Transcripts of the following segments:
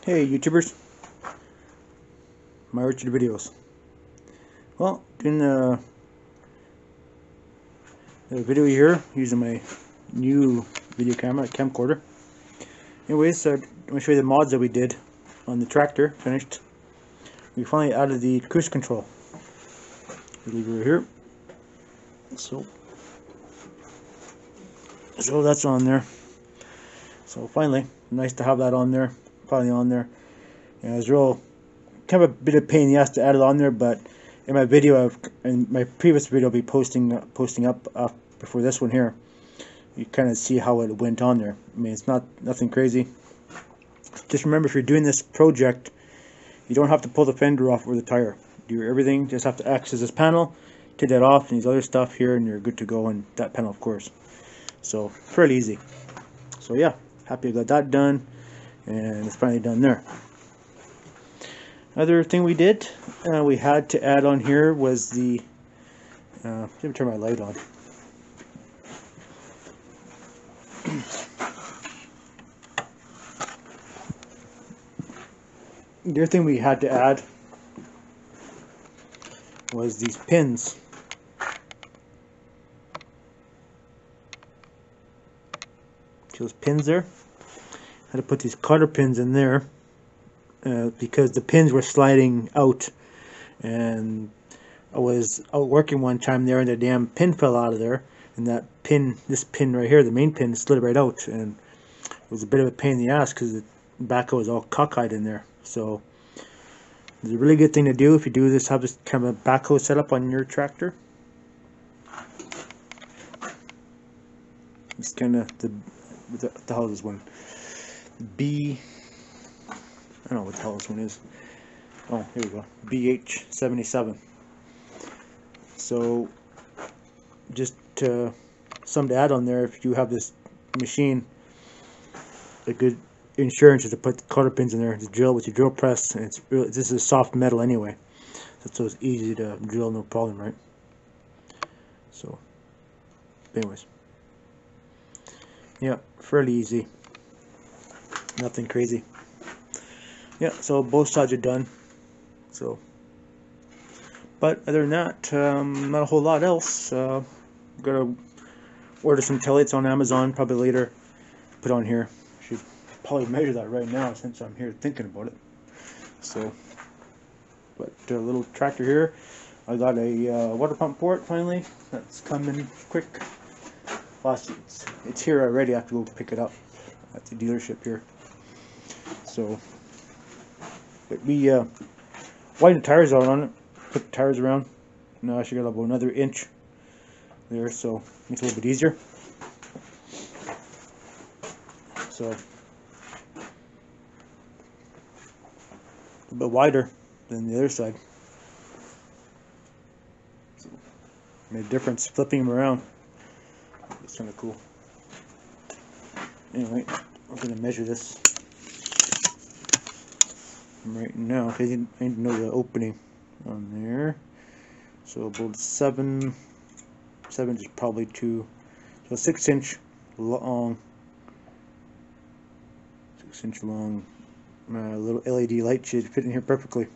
Hey YouTubers, my orchard videos. Well, doing a video here using my new video camera, camcorder. Anyways, I'm going to show you the mods that we did on the tractor. Finished. We finally added the cruise control. We leave it right here. So that's on there. So finally, nice to have that on there. Finally on there. And it was real, kind of a bit of pain in the ass to add it on there, but in my video, in my previous video, I'll be posting up before this one here. You kind of see how it went on there. I mean, it's nothing crazy. Just remember, if you're doing this project, you don't have to pull the fender off or the tire. Do everything. Just have to access this panel, take that off, and these other stuff here, and you're good to go. And that panel, of course. So fairly easy. So yeah, happy I got that done, and it's finally done there. Other thing we did, we had to add on here was the. Let me turn my light on. The other thing we had to add was these pins. See those pins there? I had to put these cotter pins in there because the pins were sliding out, and I was out working one time there and the damn pin fell out of there, and that pin, this pin right here, the main pin, slid right out, and it was a bit of a pain in the ass because the backhoe was all cockeyed in there. So it's a really good thing to do if you do this, have this kind of a backhoe set up on your tractor. It's kind of what the hell is this one? I don't know what the hell this one is. Oh, here we go. BH77. So, just something to add on there, if you have this machine, a good insurance is to put the cotter pins in there to drill with your drill press. And it's really, this is soft metal anyway, so it's easy to drill, no problem, right? So, anyways, yeah, fairly easy, nothing crazy. Yeah, so both sides are done. So, but other than that, not a whole lot else. Gotta order some taillights on Amazon probably later. Put on here. Should probably measure that right now since I'm here thinking about it. So, but a little tractor here. I got a water pump port finally. That's coming quick. It's here already. I have to go pick it up at the dealership here. So. But we widened the tires out on it, put the tires around. Now I should get about another inch there, so makes it a little bit easier. So a bit wider than the other side. So, made a difference flipping them around. It's kind of cool. Anyway, I'm going to measure this right now. I need to know the opening on there. So about 7 is probably 2. So 6-inch long. 6-inch long. Little LED light should fit in here perfectly.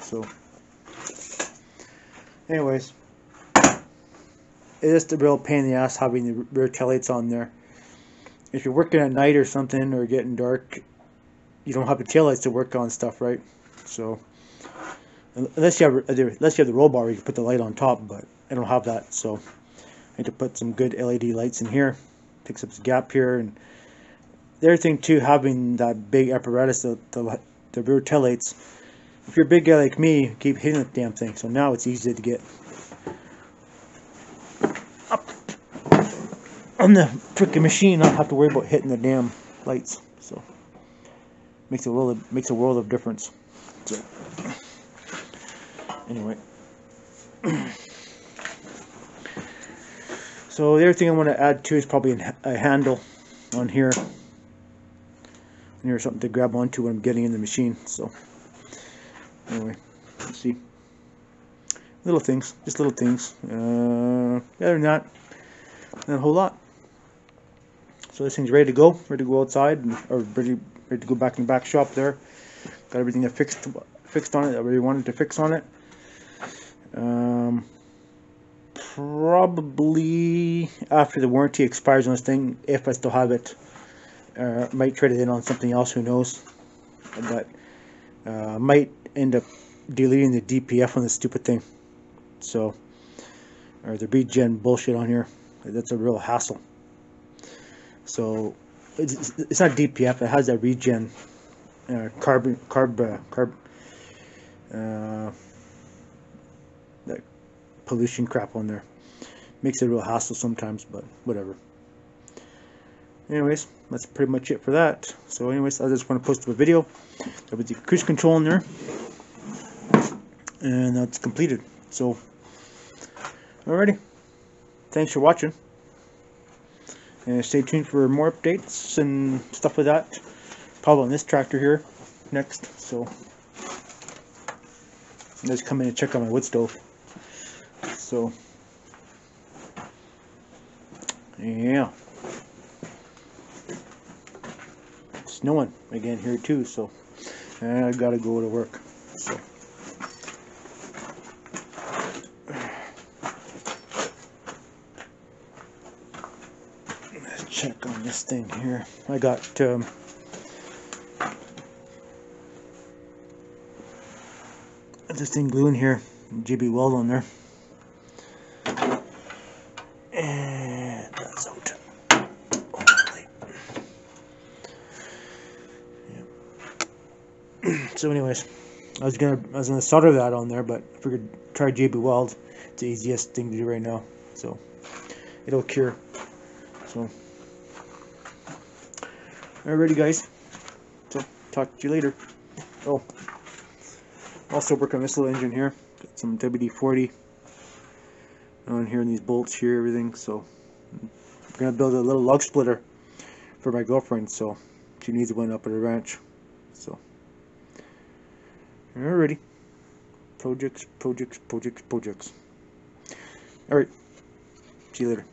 So, anyways, it is a real pain in the ass having the rear taillights on there. If you're working at night or something, or getting dark, you don't have the taillights to work on stuff, right? So unless you have the roll bar, you can put the light on top, but I don't have that, so I need to put some good LED lights in here. Picks up the gap here, and the other thing too, having that big apparatus, the rear taillights. If you're a big guy like me, you keep hitting the damn thing. So now it's easy to get up on the freaking machine, not have to worry about hitting the damn lights. So. Makes a world of difference. So, anyway, so the other thing I want to add too is probably a handle on here. And here's something to grab onto when I'm getting in the machine. So, anyway, let's see. Little things, just little things. Other than that, not a whole lot. So this thing's ready to go outside, or ready ready to go back in the back shop there. Got everything fixed on it that I really wanted to fix on it. Probably after the warranty expires on this thing, if I still have it, might trade it in on something else, who knows. But might end up deleting the DPF on this stupid thing. So, or the regen bullshit on here. That's a real hassle. So it's not DPF. It has that regen that pollution crap on there. Makes it a real hassle sometimes, but whatever. Anyways, that's pretty much it for that. So anyways, I just want to post a video. There was the cruise control in there, and that's completed. So alrighty, thanks for watching, and stay tuned for more updates and stuff like that. Probably on this tractor here next. So let's come in and check on my wood stove. So yeah, it's snowing again here too, so I gotta go to work. So let's check on this thing here. I got this thing gluing here, GB weld on there, and that's out. Yeah. So anyways, I was gonna solder that on there, but I figured try GB weld. It's the easiest thing to do right now, so it'll cure. So alrighty guys, so talk to you later. Oh, also working on this little engine here. Got some WD-40 on here, and these bolts here, everything. So I'm gonna build a little lug splitter for my girlfriend, so she needs one up at her ranch. So alrighty, projects. Alright, see you later.